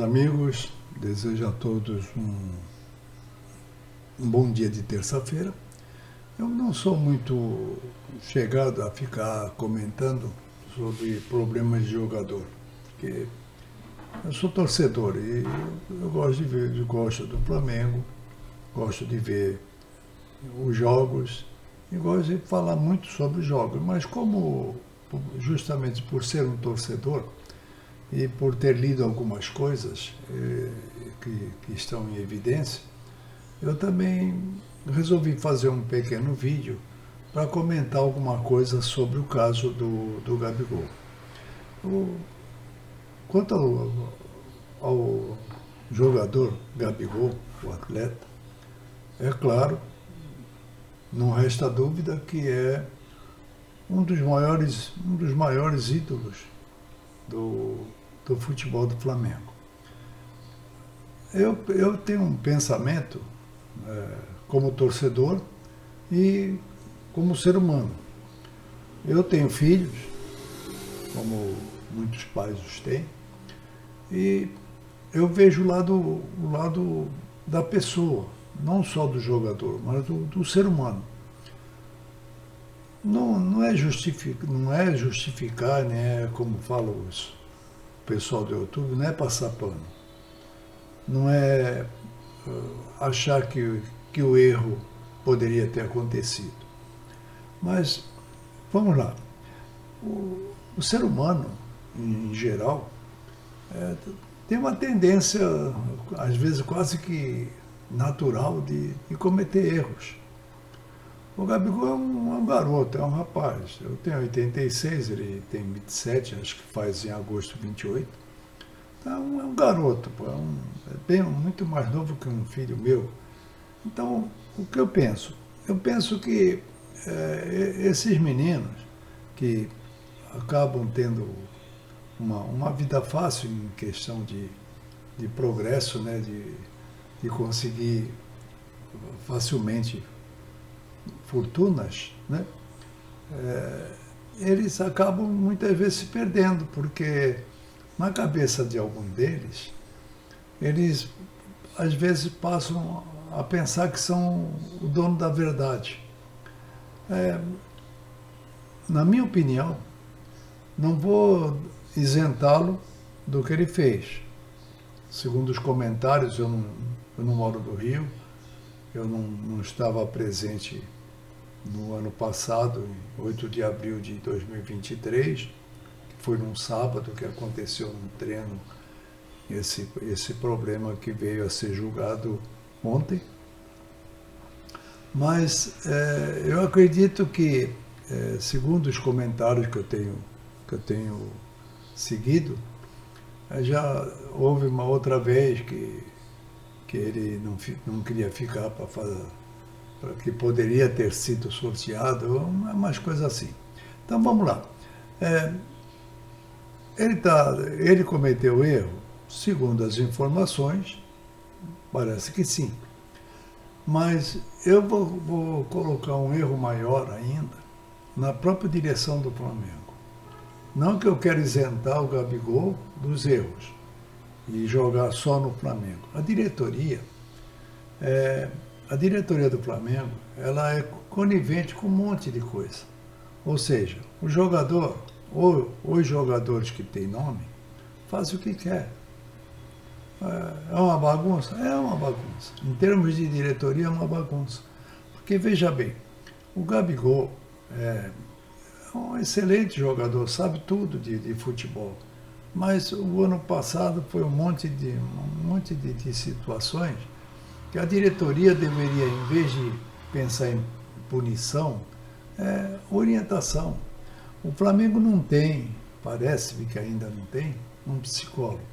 amigos, desejo a todos um bom dia de terça-feira. Eu não sou muito chegado a ficar comentando sobre problemas de jogador, porque eu sou torcedor e eu gosto de ver, eu gosto do Flamengo, gosto de ver os jogos e gosto de falar muito sobre os jogos, mas como justamente por ser um torcedor e por ter lido algumas coisas que estão em evidência, eu também resolvi fazer um pequeno vídeo para comentar alguma coisa sobre o caso do Gabigol. Quanto ao jogador Gabigol, o atleta, é claro, não resta dúvida que é um dos maiores ídolos do futebol do Flamengo. Eu tenho um pensamento como torcedor e como ser humano. Eu tenho filhos, como muitos pais os têm, e eu vejo o lado da pessoa, não só do jogador, mas do ser humano. Não é justificar, né, como fala o pessoal do YouTube, não é passar pano. Não é achar que o erro poderia ter acontecido. Mas, vamos lá. O ser humano, em geral, tem uma tendência, às vezes quase que natural, de cometer erros. O Gabigol é um garoto, é um rapaz. Eu tenho 86, ele tem 27, acho que faz em agosto 28. Então, é um garoto, pô, muito mais novo que um filho meu. Então, o que eu penso? Eu penso que esses meninos que acabam tendo uma vida fácil em questão de progresso, né, de conseguir facilmente fortunas, né, eles acabam muitas vezes se perdendo, porque na cabeça de algum deles, eles às vezes passam a pensar que são o dono da verdade. Na minha opinião, não vou isentá-lo do que ele fez. Segundo os comentários, eu não moro no Rio, eu não estava presente no ano passado, 8 de abril de 2023, que foi num sábado que aconteceu no treino esse problema que veio a ser julgado ontem. Mas eu acredito que, segundo os comentários que eu tenho seguido, já houve uma outra vez que ele não queria ficar para que poderia ter sido sorteado, umas coisas assim. Então vamos lá. Ele cometeu erro? Segundo as informações, parece que sim. Mas eu vou colocar um erro maior ainda na própria direção do Flamengo. Não que eu quero isentar o Gabigol dos erros e jogar só no Flamengo. A diretoria do Flamengo, ela é conivente com um monte de coisa. Ou seja, o jogador, ou os jogadores que têm nome, fazem o que quer. É uma bagunça? É uma bagunça. Em termos de diretoria, é uma bagunça. Porque, veja bem, o Gabigol é um excelente jogador, sabe tudo de futebol. Mas o ano passado foi um monte de situações que a diretoria deveria, em vez de pensar em punição, orientação. O Flamengo não tem, parece-me que ainda não tem, um psicólogo.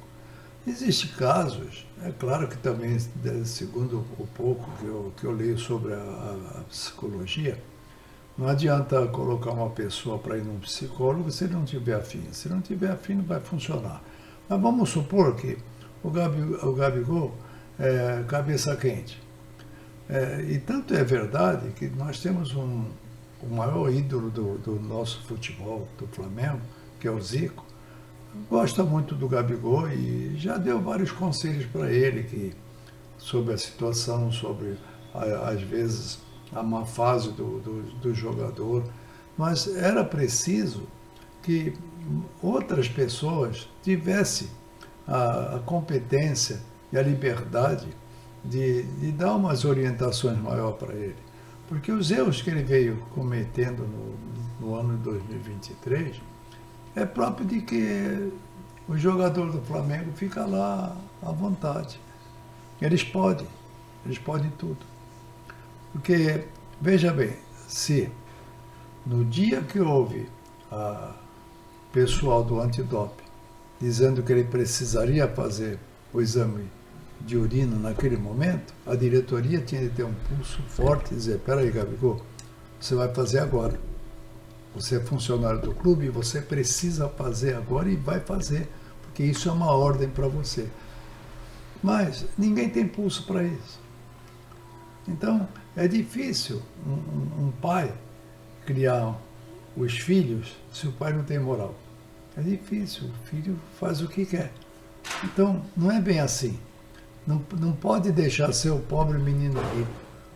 Existem casos, é claro que também, segundo o pouco que eu leio sobre a psicologia, não adianta colocar uma pessoa para ir num psicólogo se ele não tiver afim. Se não tiver afim, não vai funcionar. Mas vamos supor que o Gabigol é cabeça quente. E tanto é verdade que nós temos o maior ídolo do nosso futebol, do Flamengo, que é o Zico. gosta muito do Gabigol e já deu vários conselhos para ele sobre a situação, sobre, às vezes, a má fase do jogador. Mas era preciso que outras pessoas tivessem a competência e a liberdade de dar umas orientações maior para ele. Porque os erros que ele veio cometendo no ano de 2023 é próprio de que o jogador do Flamengo fica lá à vontade. Eles podem tudo. Porque, veja bem, se no dia que houve a pessoal do antidoping dizendo que ele precisaria fazer o exame de urina naquele momento, a diretoria tinha de ter um pulso forte e dizer, peraí, Gabigol, você vai fazer agora. Você é funcionário do clube, você precisa fazer agora e vai fazer, porque isso é uma ordem para você. Mas ninguém tem pulso para isso. Então, é difícil um pai criar os filhos se o pai não tem moral. É difícil, o filho faz o que quer. Então, não é bem assim. Não pode deixar ser o pobre menino rico.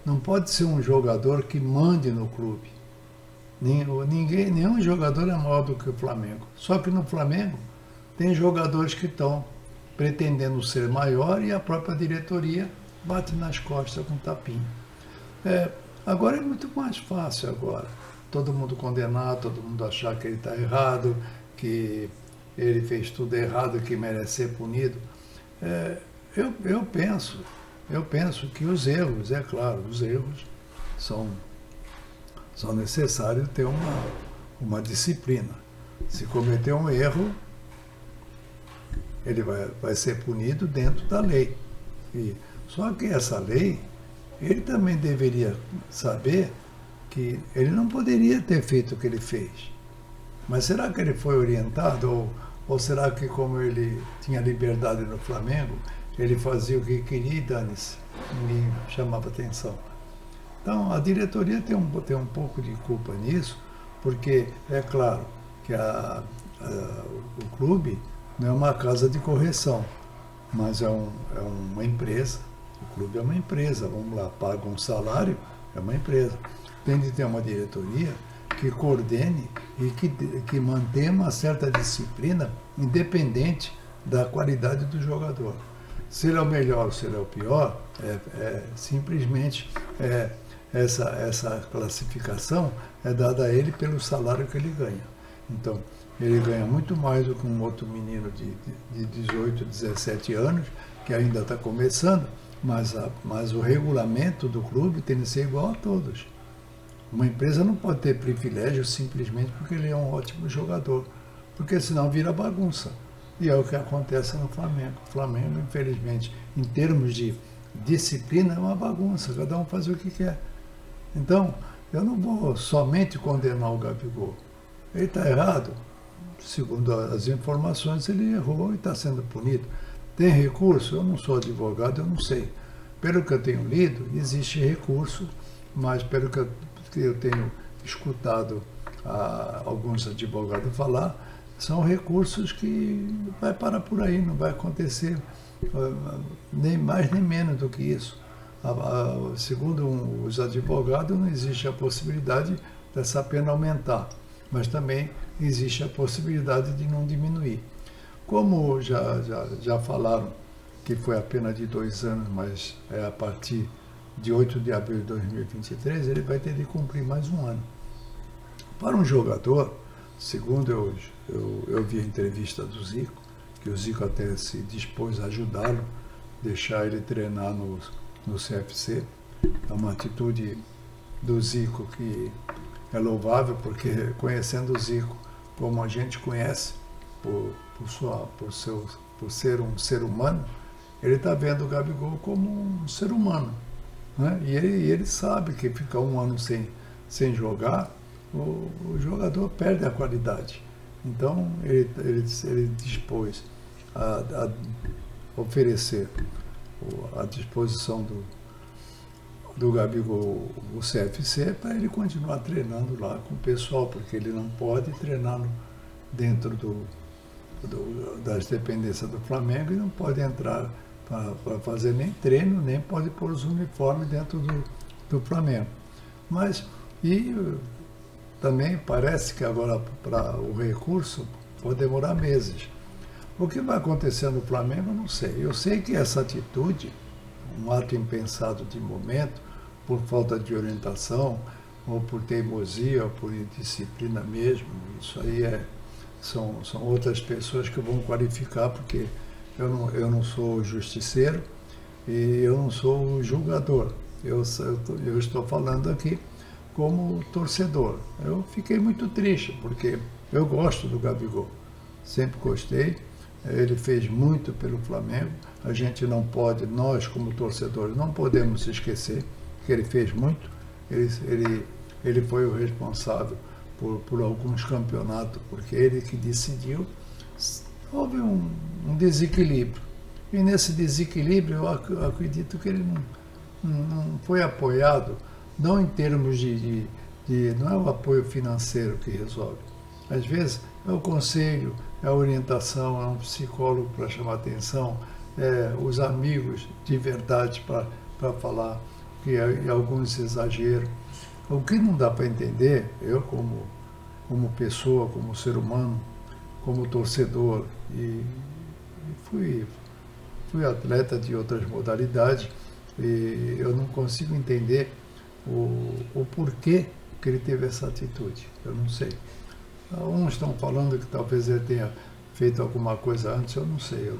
Não pode ser um jogador que mande no clube. Nenhum jogador é maior do que o Flamengo. Só que no Flamengo tem jogadores que estão pretendendo ser maior e a própria diretoria bate nas costas com tapinha. Agora é muito mais fácil agora. Todo mundo condenar, todo mundo achar que ele está errado, que ele fez tudo errado, que merece ser punido. Eu penso que os erros, é claro, os erros são necessários ter uma disciplina. Se cometer um erro, ele vai ser punido dentro da lei. Só que essa lei, ele também deveria saber que ele não poderia ter feito o que ele fez. Mas será que ele foi orientado? Ou será que, como ele tinha liberdade no Flamengo, ele fazia o que queria e dane-se? Ninguém chamava atenção. Então, a diretoria tem um pouco de culpa nisso, porque é claro que o clube não é uma casa de correção, mas é uma empresa. O clube é uma empresa, vamos lá, paga um salário, é uma empresa. Tem de ter uma diretoria que coordene e que mantenha uma certa disciplina, independente da qualidade do jogador. Se ele é o melhor ou se ele é o pior, simplesmente essa classificação é dada a ele pelo salário que ele ganha. Então, ele ganha muito mais do que um outro menino de 18, 17 anos, que ainda está começando, mas o regulamento do clube tem de ser igual a todos. Uma empresa não pode ter privilégio simplesmente porque ele é um ótimo jogador, porque senão vira bagunça. E é o que acontece no Flamengo. O Flamengo, infelizmente, em termos de disciplina, é uma bagunça, cada um faz o que quer. Então, eu não vou somente condenar o Gabigol. Ele está errado. Segundo as informações, ele errou e está sendo punido. Tem recurso? Eu não sou advogado, eu não sei. Pelo que eu tenho lido, existe recurso, mas pelo que eu tenho escutado alguns advogados falar, são recursos que vai parar por aí, não vai acontecer nem mais nem menos do que isso. Segundo os advogados, não existe a possibilidade dessa pena aumentar, mas também existe a possibilidade de não diminuir. Como já falaram que foi a pena de 2 anos, mas é a partir de 8 de abril de 2023, ele vai ter de cumprir mais 1 ano. Para um jogador, segundo eu vi a entrevista do Zico, que o Zico até se dispôs a ajudá-lo, deixar ele treinar no CFC. É uma atitude do Zico que é louvável, porque conhecendo o Zico como a gente conhece, por ser um ser humano, ele está vendo o Gabigol como um ser humano. Né? E ele sabe que ficar 1 ano sem jogar, o jogador perde a qualidade. Então, ele dispôs a oferecer à disposição do Gabigol o CFC para ele continuar treinando lá com o pessoal, porque ele não pode treinar dentro das dependências do Flamengo e não pode entrar para fazer nem treino, nem pode pôr os uniformes dentro do Flamengo. Mas, também parece que agora para o recurso pode demorar meses. O que vai acontecer no Flamengo, eu não sei. Eu sei que essa atitude, um ato impensado de momento, por falta de orientação, ou por teimosia, ou por indisciplina mesmo, isso aí são outras pessoas que vão qualificar, porque eu não sou justiceiro e eu não sou julgador. Eu estou falando aqui como torcedor. Eu fiquei muito triste, porque eu gosto do Gabigol, sempre gostei, ele fez muito pelo Flamengo, a gente não pode, nós como torcedores, não podemos esquecer que ele fez muito, ele foi o responsável por alguns campeonatos, porque ele que decidiu. Houve um desequilíbrio, e nesse desequilíbrio eu acredito que ele não foi apoiado, não em termos não é o apoio financeiro que resolve. Às vezes é o conselho, é a orientação, é um psicólogo para chamar atenção, os amigos de verdade para falar que é alguns exageros. O que não dá para entender, eu como pessoa, como ser humano, como torcedor, e fui atleta de outras modalidades, e eu não consigo entender o porquê que ele teve essa atitude, eu não sei. Uns estão falando que talvez ele tenha feito alguma coisa antes, eu não sei, eu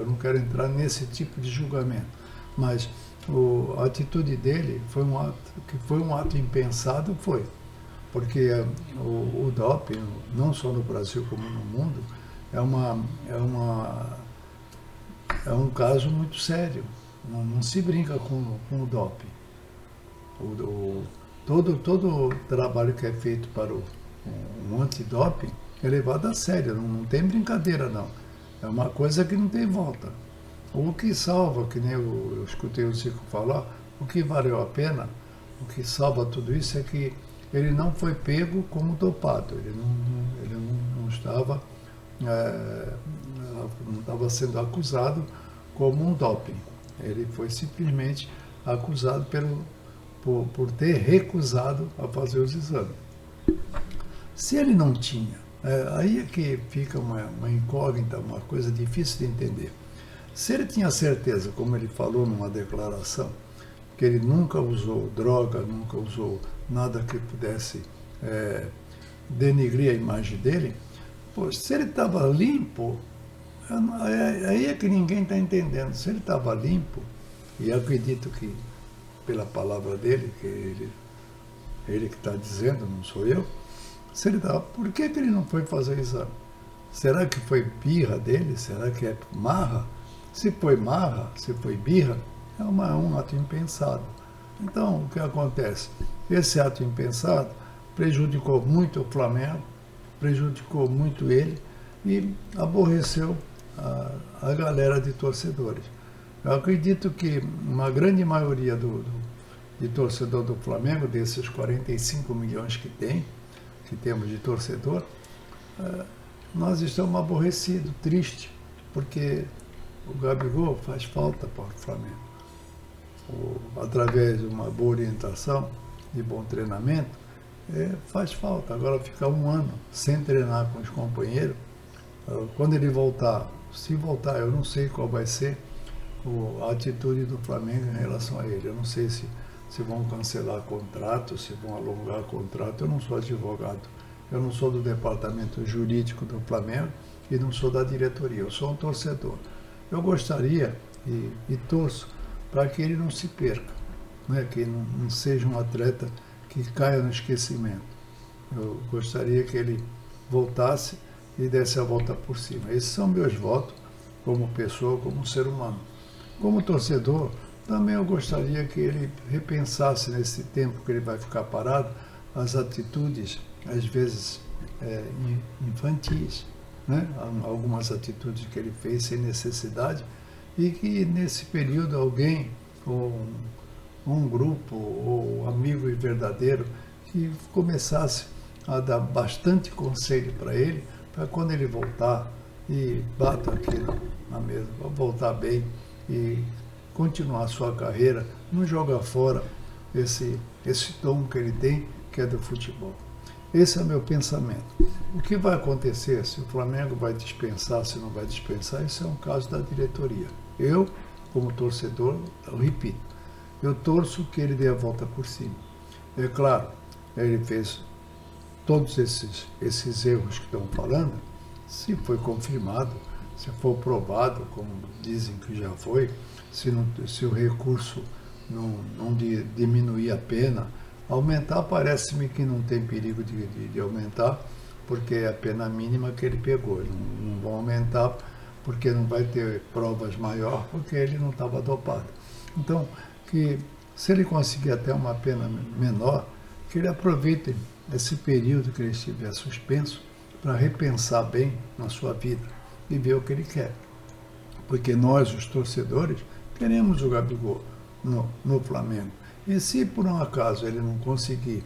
não quero entrar nesse tipo de julgamento, mas a atitude dele foi um ato impensado, porque o doping, não só no Brasil como no mundo, é um caso muito sério, não se brinca com o doping. Todo o trabalho que é feito para um antidoping é levado a sério, não tem brincadeira não. É uma coisa que não tem volta. O que salva, que nem eu escutei o Zico falar, o que valeu a pena, o que salva tudo isso é que ele não foi pego como dopado, ele não estava sendo acusado como um doping. Ele foi simplesmente acusado por ter recusado a fazer os exames. Se ele não tinha, aí é que fica uma incógnita, uma coisa difícil de entender. Se ele tinha certeza, como ele falou numa declaração, que ele nunca usou droga, nunca usou nada que pudesse denigrir a imagem dele, se ele estava limpo, aí é que ninguém está entendendo. Se ele estava limpo, e acredito que, pela palavra dele, que ele que está dizendo, não sou eu, se ele estava, por que ele não foi fazer exame? Será que foi birra dele? Será que é marra? Se foi marra, se foi birra, é um ato impensado. Então, o que acontece? Esse ato impensado prejudicou muito o Flamengo, prejudicou muito ele e aborreceu a galera de torcedores. Eu acredito que uma grande maioria de torcedor do Flamengo, desses 45 milhões que temos de torcedor, nós estamos aborrecidos, tristes, porque o Gabigol faz falta para o Flamengo. Através de uma boa orientação, de bom treinamento, faz falta. Agora ficar um ano sem treinar com os companheiros, quando ele voltar, se voltar, eu não sei qual vai ser a atitude do Flamengo em relação a ele. Eu não sei se vão cancelar contrato, se vão alongar contrato. Eu não sou advogado, eu não sou do departamento jurídico do Flamengo e não sou da diretoria, eu sou um torcedor. Eu gostaria e torço para que ele não se perca, né? Que não seja um atleta que caia no esquecimento. Eu gostaria que ele voltasse e desse a volta por cima. Esses são meus votos como pessoa, como ser humano. Como torcedor, também eu gostaria que ele repensasse nesse tempo que ele vai ficar parado, as atitudes, às vezes, infantis, né? Algumas atitudes que ele fez sem necessidade, e que nesse período alguém, ou um grupo, ou amigo e verdadeiro, que começasse a dar bastante conselho para ele, para quando ele voltar e bata aqui na mesa, para voltar bem e continuar a sua carreira, não jogar fora esse dom que ele tem, que é do futebol. Esse é o meu pensamento. O que vai acontecer, se o Flamengo vai dispensar, se não vai dispensar, isso é um caso da diretoria. Eu, como torcedor, eu repito, eu torço que ele dê a volta por cima. É claro, ele fez todos esses erros que estão falando, se foi confirmado, se for provado, como dizem que já foi, se o recurso não diminuir a pena, aumentar parece-me que não tem perigo de aumentar, porque é a pena mínima que ele pegou. Não vão aumentar porque não vai ter provas maior, porque ele não estava dopado. Então, que se ele conseguir até uma pena menor, que ele aproveite esse período que ele estiver suspenso para repensar bem na sua vida e ver o que ele quer. Porque nós, os torcedores, queremos o Gabigol no Flamengo. E se por um acaso ele não conseguir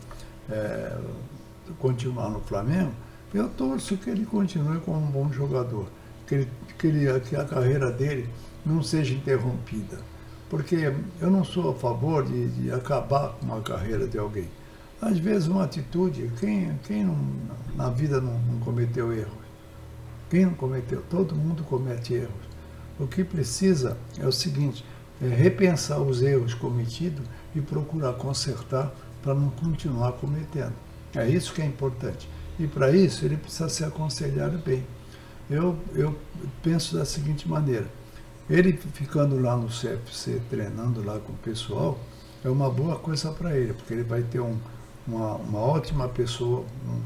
continuar no Flamengo, eu torço que ele continue como um bom jogador, que a carreira dele não seja interrompida. Porque eu não sou a favor de acabar com a carreira de alguém. Às vezes uma atitude, quem não, na vida não cometeu erros? Quem não cometeu? Todo mundo comete erros. O que precisa é o seguinte, é repensar os erros cometidos e procurar consertar para não continuar cometendo. É isso que é importante. E para isso ele precisa ser aconselhado bem. Eu penso da seguinte maneira, ele ficando lá no CFC, treinando lá com o pessoal, é uma boa coisa para ele, porque ele vai ter uma ótima pessoa,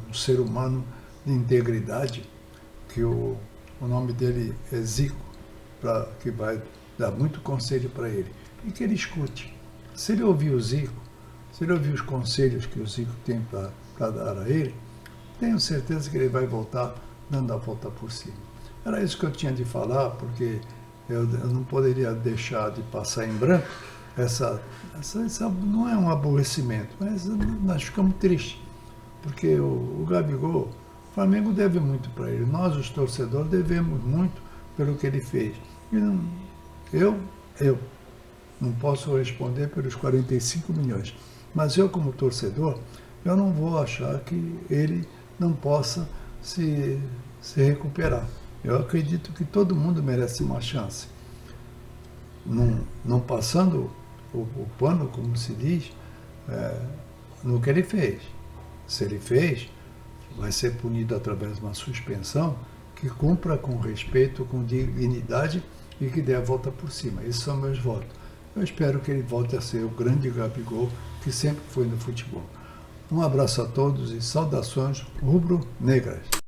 um ser humano de integridade, que o nome dele é Zico, que vai dar muito conselho para ele. E que ele escute. Se ele ouvir o Zico, se ele ouvir os conselhos que o Zico tem para dar a ele, tenho certeza que ele vai voltar dando a volta por cima. Era isso que eu tinha de falar, porque eu não poderia deixar de passar em branco essa não é um aborrecimento, mas nós ficamos tristes, porque o Gabigol, o Flamengo deve muito para ele, nós os torcedores devemos muito pelo que ele fez. E eu não posso responder pelos 45 milhões, mas eu como torcedor, eu não vou achar que ele não possa se recuperar. Eu acredito que todo mundo merece uma chance. Não passando o pano, como se diz, no que ele fez. Se ele fez, vai ser punido através de uma suspensão que cumpra com respeito, com dignidade e que dê a volta por cima. Esses são meus votos. Eu espero que ele volte a ser o grande Gabigol que sempre foi no futebol. Um abraço a todos e saudações rubro-negras.